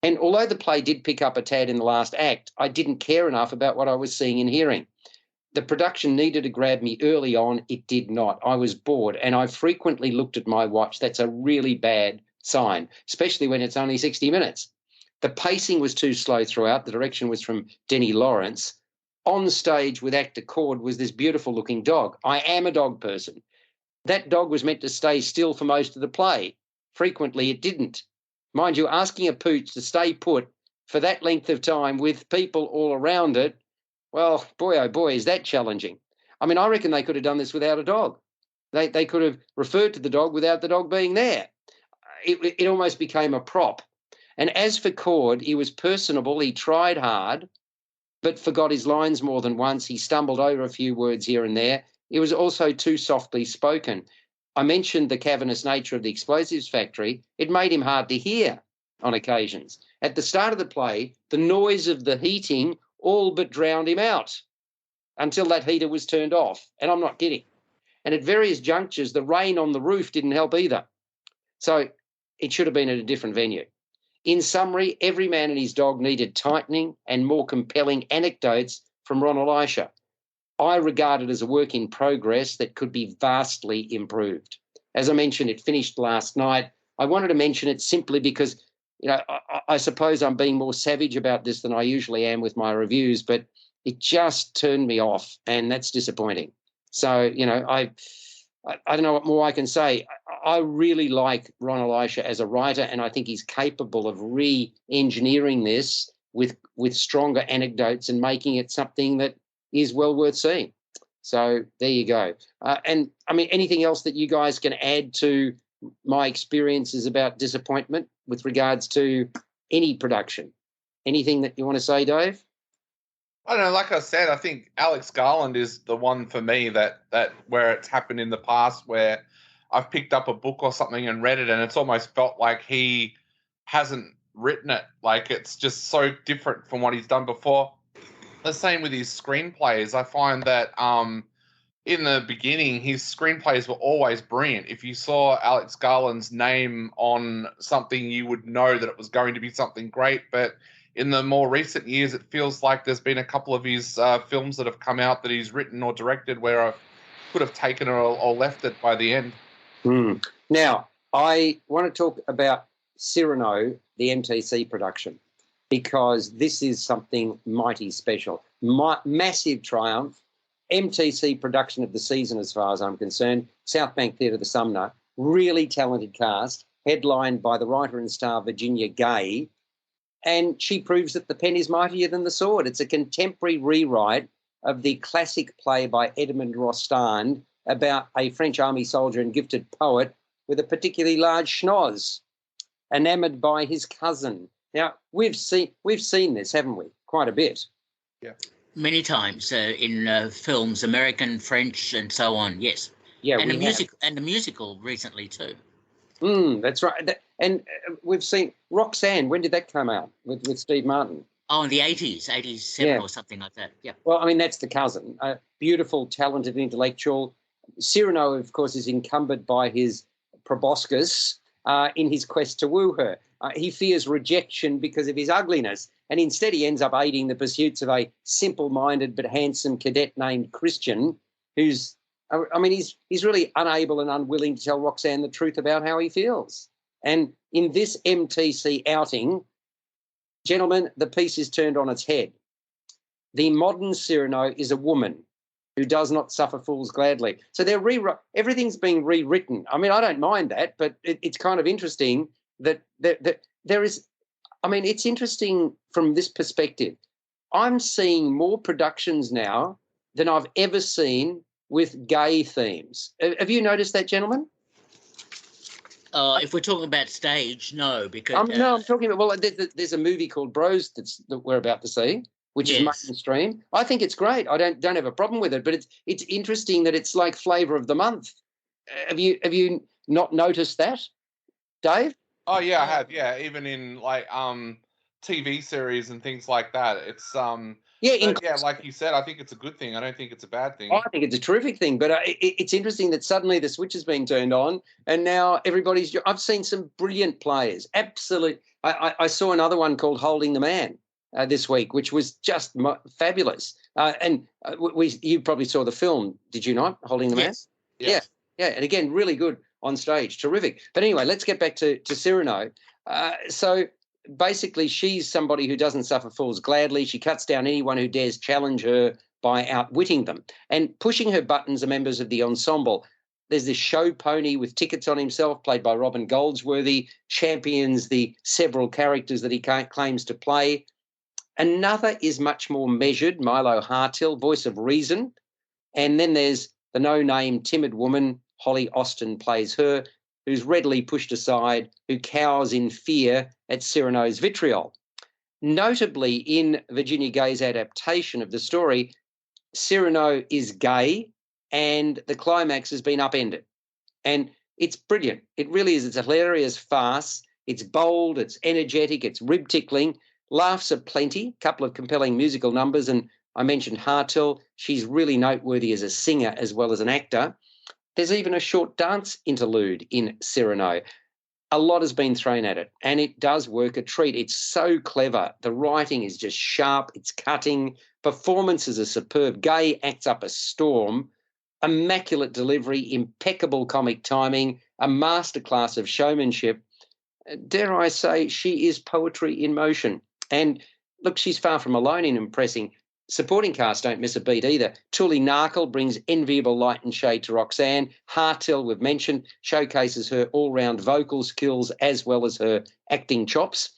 Speaker 1: And although the play did pick up a tad in the last act, I didn't care enough about what I was seeing and hearing. The production needed to grab me early on. It did not. I was bored, and I frequently looked at my watch. That's a really bad sign, especially when it's only 60 minutes. The pacing was too slow throughout. The direction was from Denny Lawrence. On stage with actor Cord was this beautiful-looking dog. I am a dog person. That dog was meant to stay still for most of the play. Frequently it didn't. Mind you, asking a pooch to stay put for that length of time with people all around it, well, boy, oh boy, is that challenging. I mean, I reckon they could have done this without a dog. They could have referred to the dog without the dog being there. It almost became a prop. And as for Cord, he was personable. He tried hard, but forgot his lines more than once. He stumbled over a few words here and there. It was also too softly spoken. I mentioned the cavernous nature of the explosives factory. It made him hard to hear on occasions. At the start of the play, the noise of the heating all but drowned him out until that heater was turned off. And I'm not kidding. And at various junctures, the rain on the roof didn't help either. So it should have been at a different venue. In summary, every man and his dog needed tightening and more compelling anecdotes from Ron Elisha. I regard it as a work in progress that could be vastly improved. As I mentioned, it finished last night. I wanted to mention it simply because, I suppose I'm being more savage about this than I usually am with my reviews, but it just turned me off, and that's disappointing. So, I don't know what more I can say. I really like Ron Elisha as a writer, and I think he's capable of re-engineering this with stronger anecdotes and making it something that is well worth seeing. So there you go. And, I mean, anything else that you guys can add to my experiences about disappointment with regards to any production? Anything that you want to say, Dave?
Speaker 3: I don't know. Like I said, I think Alex Garland is the one for me that where it's happened in the past where I've picked up a book or something and read it, and it's almost felt like he hasn't written it. Like it's just so different from what he's done before. The same with his screenplays. I find that in the beginning, his screenplays were always brilliant. If you saw Alex Garland's name on something, you would know that it was going to be something great. But in the more recent years, it feels like there's been a couple of his films that have come out that he's written or directed where I could have taken it or left it by the end.
Speaker 1: Now, I want to talk about Cyrano, the MTC production, because this is something mighty special. Massive triumph, MTC production of the season as far as I'm concerned, South Bank Theatre, the Sumner, really talented cast, headlined by the writer and star Virginia Gay, and she proves that the pen is mightier than the sword. It's a contemporary rewrite of the classic play by Edmond Rostand about a French army soldier and gifted poet with a particularly large schnoz, enamoured by his cousin. Now, we've seen this, haven't we? Quite a bit.
Speaker 3: Yeah.
Speaker 2: Many times in films, American, French, and so on. Yes.
Speaker 1: Yeah,
Speaker 2: and the musical recently too.
Speaker 1: That's right. And we've seen Roxanne. When did that come out with Steve Martin?
Speaker 2: Oh, in the 80s, 87 or something like that. Yeah.
Speaker 1: Well, I mean, that's the cousin. Beautiful, talented intellectual. Cyrano, of course, is encumbered by his proboscis in his quest to woo her. He fears rejection because of his ugliness, and instead he ends up aiding the pursuits of a simple-minded but handsome cadet named Christian, who's, I mean, he's really unable and unwilling to tell Roxanne the truth about how he feels. And in this MTC outing, gentlemen, the piece is turned on its head. The modern Cyrano is a woman who does not suffer fools gladly. So everything's being rewritten. I mean, I don't mind that, but it's kind of interesting that there is, I mean, it's interesting from this perspective. I'm seeing more productions now than I've ever seen with gay themes. Have you noticed that, gentlemen?
Speaker 2: If we're talking about stage, no, because...
Speaker 1: No, I'm talking about, well, there's a movie called Bros that we're about to see, which is mainstream. I think it's great. I don't have a problem with it, but it's interesting that it's like flavour of the month. Have you not noticed that, Dave?
Speaker 3: Oh yeah, I have. Yeah, even in like TV series and things like that. It's like you said, I think it's a good thing. I don't think it's a bad thing.
Speaker 1: I think it's a terrific thing, but it's interesting that suddenly the switch is being turned on, and now everybody's. I've seen some brilliant players. Absolutely, I saw another one called Holding the Man this week, which was just fabulous. And you probably saw the film, did you not? Holding the Man.
Speaker 3: Yes.
Speaker 1: Yeah, and again, really good on stage, terrific. But anyway, let's get back to Cyrano. So basically, she's somebody who doesn't suffer fools gladly. She cuts down anyone who dares challenge her by outwitting them. And pushing her buttons are members of the ensemble. There's this show pony with tickets on himself, played by Robin Goldsworthy, champions the several characters that he claims to play. Another is much more measured, Milo Hartill, voice of reason. And then there's the no-name timid woman, Holly Austin plays her, who's readily pushed aside, who cowers in fear at Cyrano's vitriol. Notably, in Virginia Gay's adaptation of the story, Cyrano is gay and the climax has been upended. And it's brilliant. It really is. It's a hilarious farce. It's bold, it's energetic, it's rib-tickling, laughs aplenty, a couple of compelling musical numbers, and I mentioned Hartill. She's really noteworthy as a singer as well as an actor. There's even a short dance interlude in Cyrano. A lot has been thrown at it, and it does work a treat. It's so clever. The writing is just sharp. It's cutting. Performances are superb. Gay acts up a storm. Immaculate delivery, impeccable comic timing, a masterclass of showmanship. Dare I say, she is poetry in motion. And look, she's far from alone in impressing. Supporting cast don't miss a beat either. Tuli Narkle brings enviable light and shade to Roxanne. Hartill, we've mentioned, showcases her all-round vocal skills as well as her acting chops.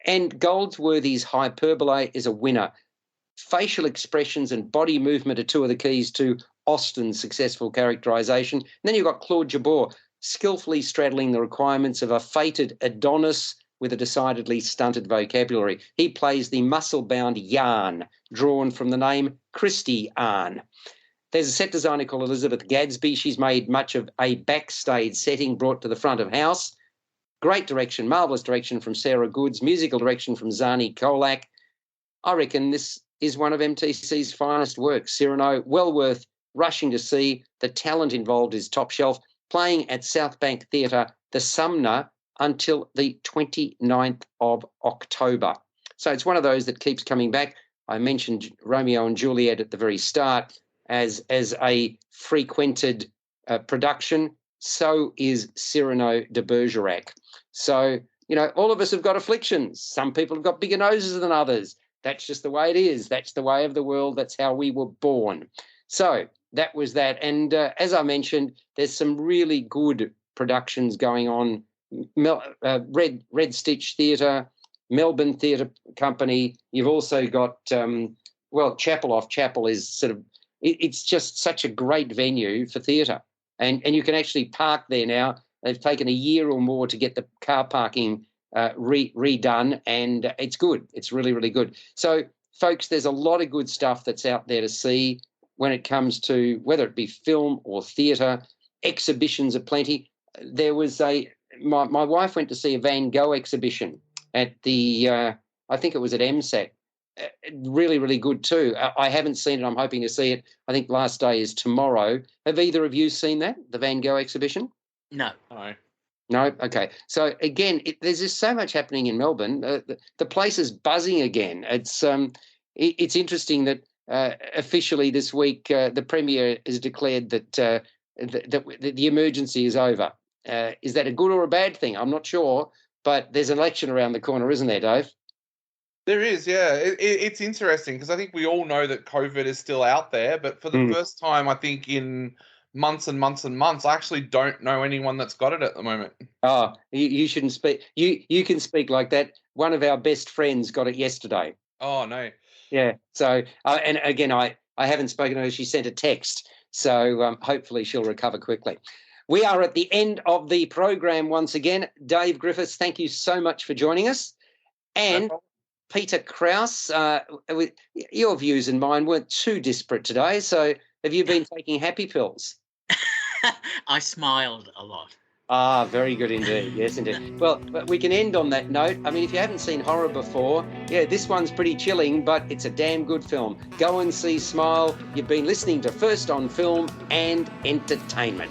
Speaker 1: And Goldsworthy's hyperbole is a winner. Facial expressions and body movement are two of the keys to Austen's successful characterisation. And then you've got Claude Jabor, skillfully straddling the requirements of a fated Adonis with a decidedly stunted vocabulary. He plays the muscle-bound Yarn, drawn from the name Christy Arn. There's a set designer called Elizabeth Gadsby. She's made much of a backstage setting brought to the front of house. Great direction, marvellous direction from Sarah Goods, musical direction from Zani Kolak. I reckon this is one of MTC's finest works. Cyrano, well worth rushing to see. The talent involved is top shelf. Playing at South Bank Theatre, the Sumner, until the 29th of October. So it's one of those that keeps coming back. I mentioned Romeo and Juliet at the very start as a frequented production. So is Cyrano de Bergerac. So, you know, all of us have got afflictions. Some people have got bigger noses than others. That's just the way it is. That's the way of the world. That's how we were born. So that was that. And as I mentioned, there's some really good productions going on. Red Stitch Theatre, Melbourne Theatre Company. You've also got, Chapel Off Chapel is sort of, it's just such a great venue for theatre. And you can actually park there now. They've taken a year or more to get the car parking redone, and it's good. It's really, really good. So, folks, there's a lot of good stuff that's out there to see when it comes to whether it be film or theatre. Exhibitions are plenty. There was my wife went to see a Van Gogh exhibition at the, I think it was at MSAC. Really, really good too. I haven't seen it. I'm hoping to see it. I think last day is tomorrow. Have either of you seen that, the Van Gogh exhibition?
Speaker 2: No.
Speaker 1: No? Okay. So, again, there's just so much happening in Melbourne. The place is buzzing again. It's interesting that officially this week the Premier has declared that the emergency is over. Is that a good or a bad thing? I'm not sure, but there's an election around the corner, isn't there, Dave?
Speaker 3: There is, yeah. It's interesting because I think we all know that COVID is still out there, but for the first time, I think in months and months and months, I actually don't know anyone that's got it at the moment.
Speaker 1: Oh, you shouldn't speak. You can speak like that. One of our best friends got it yesterday.
Speaker 3: Oh, no.
Speaker 1: Yeah. So, and again, I haven't spoken to her. She sent a text. So hopefully she'll recover quickly. We are at the end of the program once again. Dave Griffiths, thank you so much for joining us. And Peter Krause, your views and mine weren't too disparate today. So have you been taking happy pills?
Speaker 2: I smiled a lot.
Speaker 1: Ah, very good indeed. Yes, indeed. Well, we can end on that note. I mean, if you haven't seen horror before, yeah, this one's pretty chilling, but it's a damn good film. Go and see Smile. You've been listening to First on Film and Entertainment.